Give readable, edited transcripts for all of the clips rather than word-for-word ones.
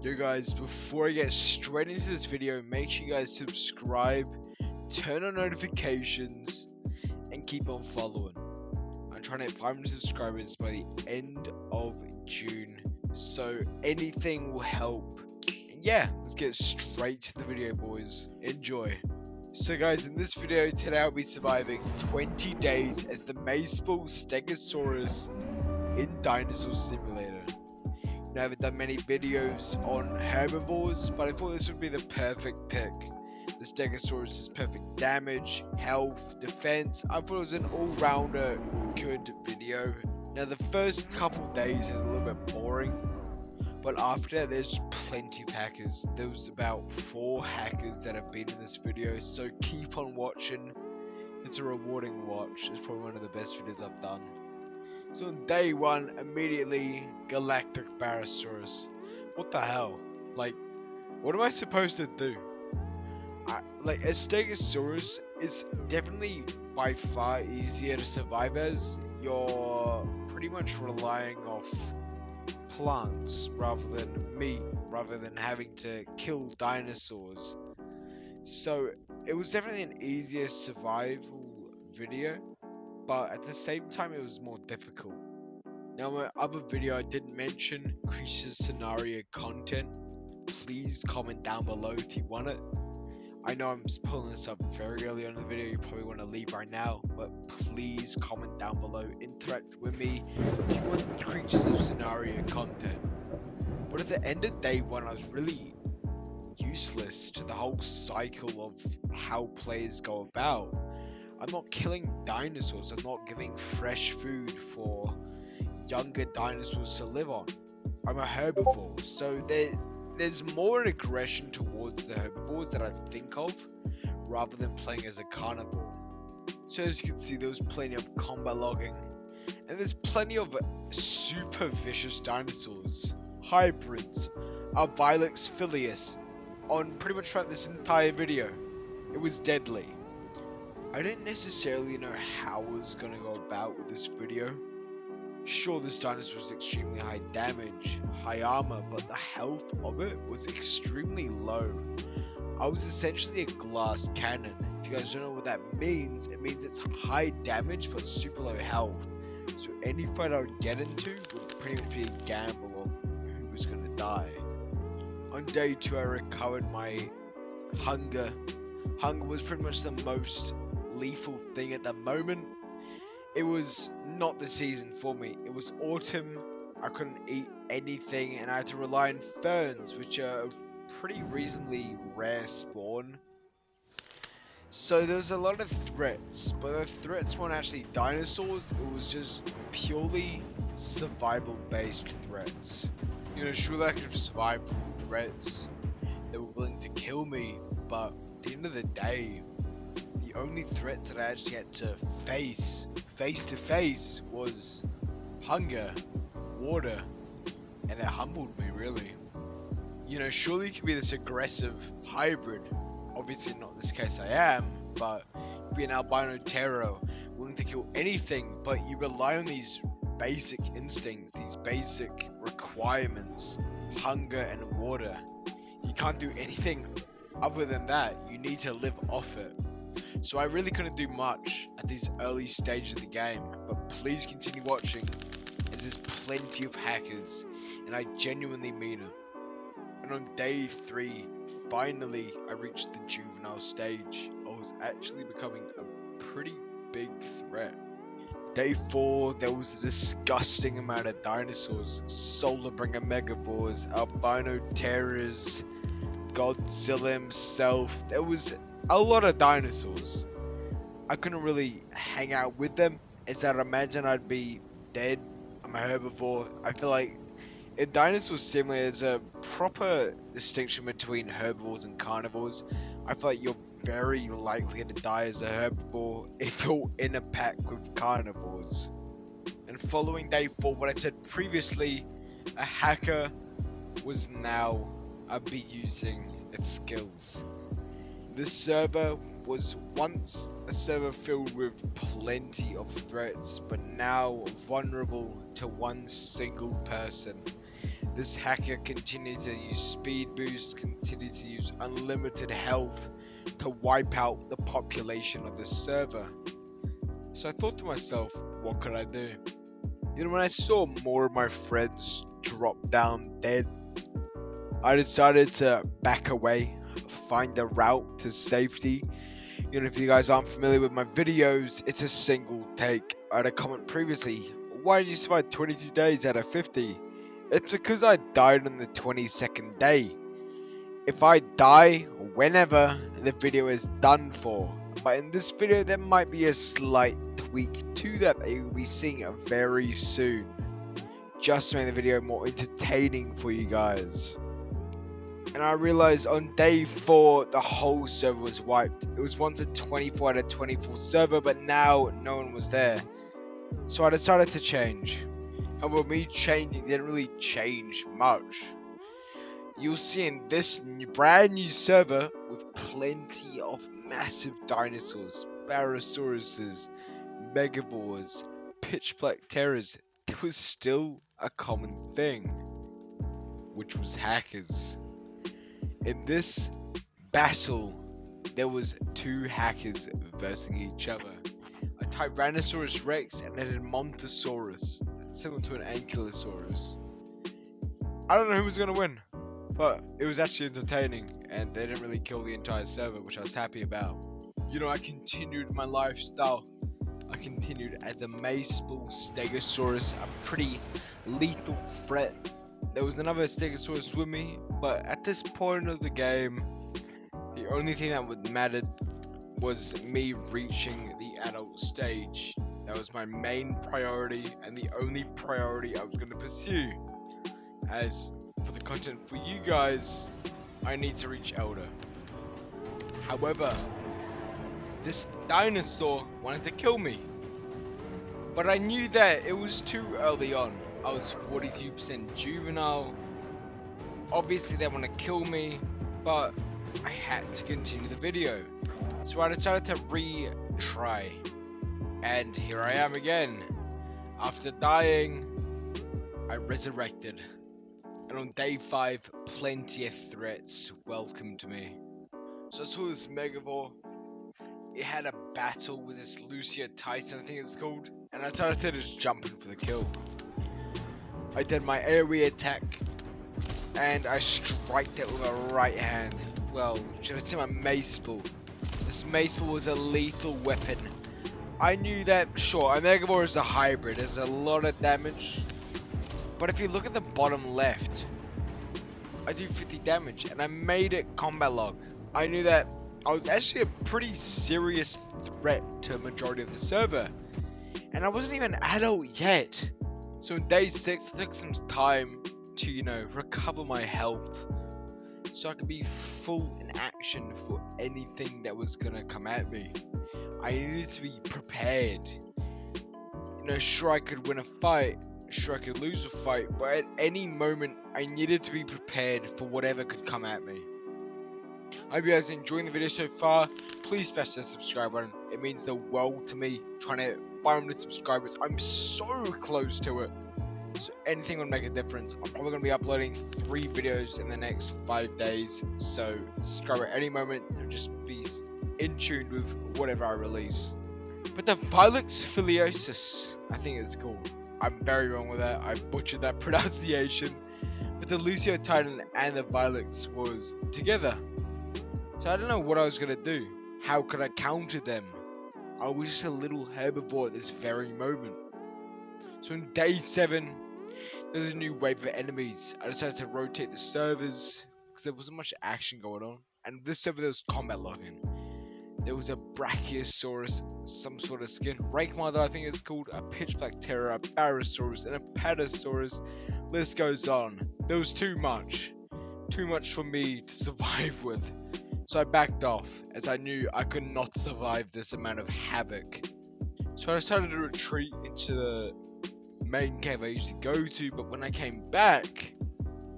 Yo guys, before I get straight into this video, make sure you guys subscribe, turn on notifications, and keep on following. I'm trying to hit 500 subscribers by the end of June, so anything will help. And yeah, let's get straight to the video, boys. Enjoy. So guys, in this video today I'll be surviving 20 days as the Maceball Stegosaurus in Dinosaur Simulator. I haven't done many videos on herbivores, but I thought this would be the perfect pick. The Stegosaurus is perfect damage, health, defense. I thought it was an all-rounder good video. Now the first couple days is a little bit boring, but after that there's plenty of hackers. There was about 4 hackers that have been in this video, so keep on watching. It's a rewarding watch. It's probably one of the best videos I've done. So on day 1, immediately Galactic Barosaurus. What the hell? Like, what am I supposed to do? Like, a Stegosaurus is definitely by far easier to survive as. You're pretty much relying off plants rather than meat, rather than having to kill dinosaurs. So it was definitely an easier survival video, but at the same time it was more difficult. Now my other video I did mention creature scenario content. Please comment down below if you want it. I know I'm pulling this up very early on in the video, you probably want to leave right now, but please comment down below, interact with me if you want creatures of scenario content. But at the end of day 1 I was really useless to the whole cycle of how players go about. I'm not killing dinosaurs, I'm not giving fresh food for younger dinosaurs to live on. I'm a herbivore, so there's more aggression towards the herbivores that I think of, rather than playing as a carnivore. So as you can see, there was plenty of combat logging, and there's plenty of super vicious dinosaurs, hybrids, Vilex Filius, on pretty much throughout this entire video. It was deadly. I didn't necessarily know how I was going to go about with this video. Sure, this dinosaur was extremely high damage, high armor, but the health of it was extremely low. I was essentially a glass cannon. If you guys don't know what that means, it means it's high damage but super low health. So any fight I would get into would pretty much be a gamble of who was going to die. On day 2 I recovered my hunger. Hunger was pretty much the most lethal thing at the moment. It was not the season for me. It was autumn, I couldn't eat anything, and I had to rely on ferns, which are a pretty reasonably rare spawn. So there was a lot of threats, but the threats weren't actually dinosaurs, it was just purely survival based threats. You know, surely I could have survived from threats that were willing to kill me, but at the end of the day, the only threats that I actually had to face to face was hunger, water, and it humbled me really. You know, surely you could be this aggressive hybrid. Obviously not this case I am, but you'd be an albino terror, willing to kill anything, but you rely on these basic instincts, these basic requirements, hunger and water. You can't do anything other than that. You need to live off it. So I really couldn't do much at these early stages of the game, but please continue watching as there's plenty of hackers, and I genuinely mean it. And on day 3, finally I reached the juvenile stage. I was actually becoming a pretty big threat. Day 4, there was a disgusting amount of dinosaurs, Solarbringer Megabores, albino terrors, Godzilla himself. There was a lot of dinosaurs. I couldn't really hang out with them, as I'd imagine I'd be dead. I'm a herbivore. I feel like in Dinosaur Simulator there's a proper distinction between herbivores and carnivores. I feel like you're very likely to die as a herbivore if you're in a pack with carnivores. And following day 4, what I said previously, a hacker was now be using its skills. This server was once a server filled with plenty of threats, but now vulnerable to one single person. This hacker continued to use speed boost, continued to use unlimited health to wipe out the population of the server. So I thought to myself, what could I do? You know, when I saw more of my friends drop down dead, I decided to back away, find a route to safety. You know, if you guys aren't familiar with my videos, it's a single take. I had a comment previously, why did you survive 22 days out of 50? It's because I died on the 22nd day. If I die whenever, the video is done for. But in this video, there might be a slight tweak to that you'll be seeing very soon. Just to make the video more entertaining for you guys. And I realized on day 4, the whole server was wiped. It was once a 24 out of 24 server, but now no one was there. So I decided to change. However, me changing didn't really change much. You'll see in this brand new server with plenty of massive dinosaurs, Barosauruses, Megaboars, pitch black terrors, there was still a common thing, which was hackers. In this battle, there was 2 hackers versing each other. A Tyrannosaurus Rex and a Montosaurus, similar to an Ankylosaurus. I don't know who was going to win, but it was actually entertaining, and they didn't really kill the entire server, which I was happy about. You know, I continued my lifestyle. I continued as the Maceball Stegosaurus, a pretty lethal threat. There was another Stegosaurus with me, but at this point of the game, the only thing that would matter was me reaching the adult stage. That was my main priority, and the only priority I was going to pursue. As for the content for you guys, I need to reach Elder. However, this dinosaur wanted to kill me, but I knew that it was too early on. I was 42% juvenile. Obviously they want to kill me, but I had to continue the video. So I decided to retry. And here I am again. After dying, I resurrected. And on day 5, plenty of threats welcomed me. So I saw this Megavore. It had a battle with this Lucia Titan, I think it's called. And I decided to just jump in for the kill. I did my AoE attack, and I striked it with a right hand. Well, should have seen my Maceball. This Maceball was a lethal weapon. I knew that, sure, a Megavore is a hybrid, there's a lot of damage. But if you look at the bottom left, I do 50 damage, and I made it combat log. I knew that I was actually a pretty serious threat to a majority of the server. And I wasn't even adult yet. So in day 6, I took some time to, you know, recover my health, so I could be full in action for anything that was gonna come at me. I needed to be prepared. You know, sure, I could win a fight, sure, I could lose a fight, but at any moment, I needed to be prepared for whatever could come at me. I hope you guys are enjoying the video so far. Please smash that subscribe button. It means the world to me. Trying to 500 subscribers. I'm so close to it. So anything would make a difference. I'm probably going to be uploading 3 videos in the next 5 days. So subscribe at any moment. Just be in tune with whatever I release. But the Vilex filiosus, I think it's called. I'm very wrong with that. I butchered that pronunciation. But the Lucio Titan and the Vilex was together. So I don't know what I was going to do. How could I counter them? I was just a little herbivore at this very moment. So in day 7, there's a new wave of enemies. I decided to rotate the servers because there wasn't much action going on. And this server, there was combat logging. There was a Brachiosaurus, some sort of skin. Rake Mother, I think it's called. A pitch black terror, a Barosaurus, and a Patasaurus. List goes on. There was too much. Too much for me to survive with. So I backed off, as I knew I could not survive this amount of havoc. So I decided to retreat into the main cave I usually go to, but when I came back,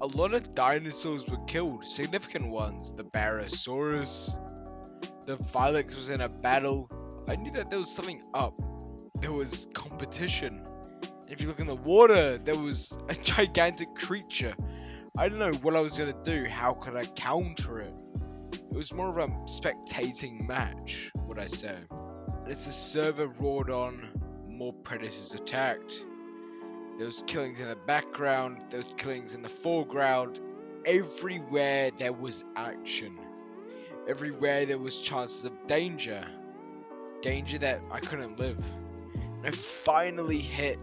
a lot of dinosaurs were killed, significant ones. The Barosaurus, the Vilex was in a battle. I knew that there was something up. There was competition. If you look in the water, there was a gigantic creature. I don't know what I was gonna do. How could I counter it? It was more of a spectating match, would I say. And as the server roared on, more predators attacked. There was killings in the background, there was killings in the foreground. Everywhere there was action. Everywhere there was chances of danger. Danger that I couldn't live. And I finally hit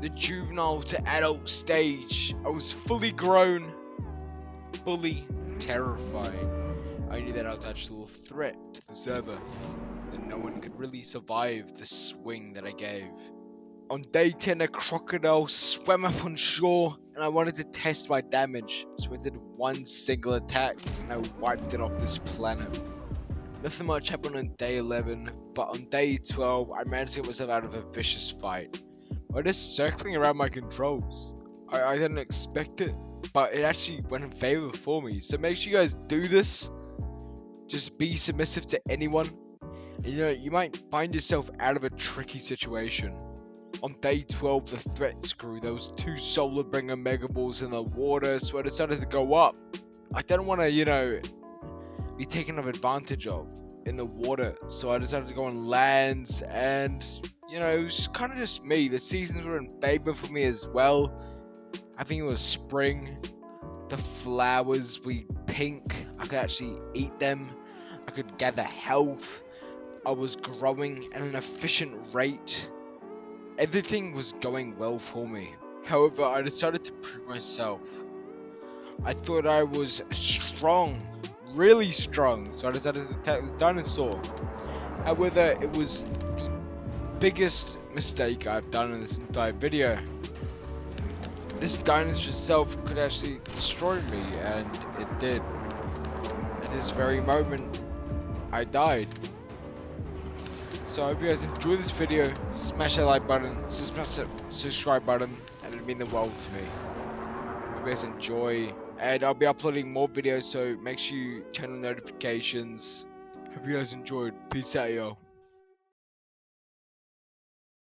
the juvenile to adult stage. I was fully grown, fully terrified. I knew that I was actually a threat to the server, that no one could really survive the swing that I gave. On day 10, a crocodile swam up on shore, and I wanted to test my damage, so I did one single attack, and I wiped it off this planet. Nothing much happened on day 11, but on day 12, I managed to get myself out of a vicious fight. By just circling around my controls. I didn't expect it, but it actually went in favor for me. So make sure you guys do this. Just be submissive to anyone. And, you know, you might find yourself out of a tricky situation. On day 12, the threats grew. There was 2 solar bringer mega balls in the water, so I decided to go up. I didn't want to, be taken advantage of in the water, so I decided to go on lands, and it was kind of just me. The seasons were in favor for me as well. I think it was spring. The flowers were pink. I could actually eat them. I could gather health. I was growing at an efficient rate. Everything was going well for me. However, I decided to prove myself. I thought I was strong, really strong, so I decided to attack this dinosaur. However, it was the biggest mistake I've done in this entire video. This dinosaur itself could actually destroy me, and it did. At this very moment, I died. So I hope you guys enjoy this video. Smash that like button, smash that subscribe button, and it'd mean the world to me. Hope you guys enjoy, and I'll be uploading more videos, so make sure you turn on notifications. Hope you guys enjoyed. Peace out, yo.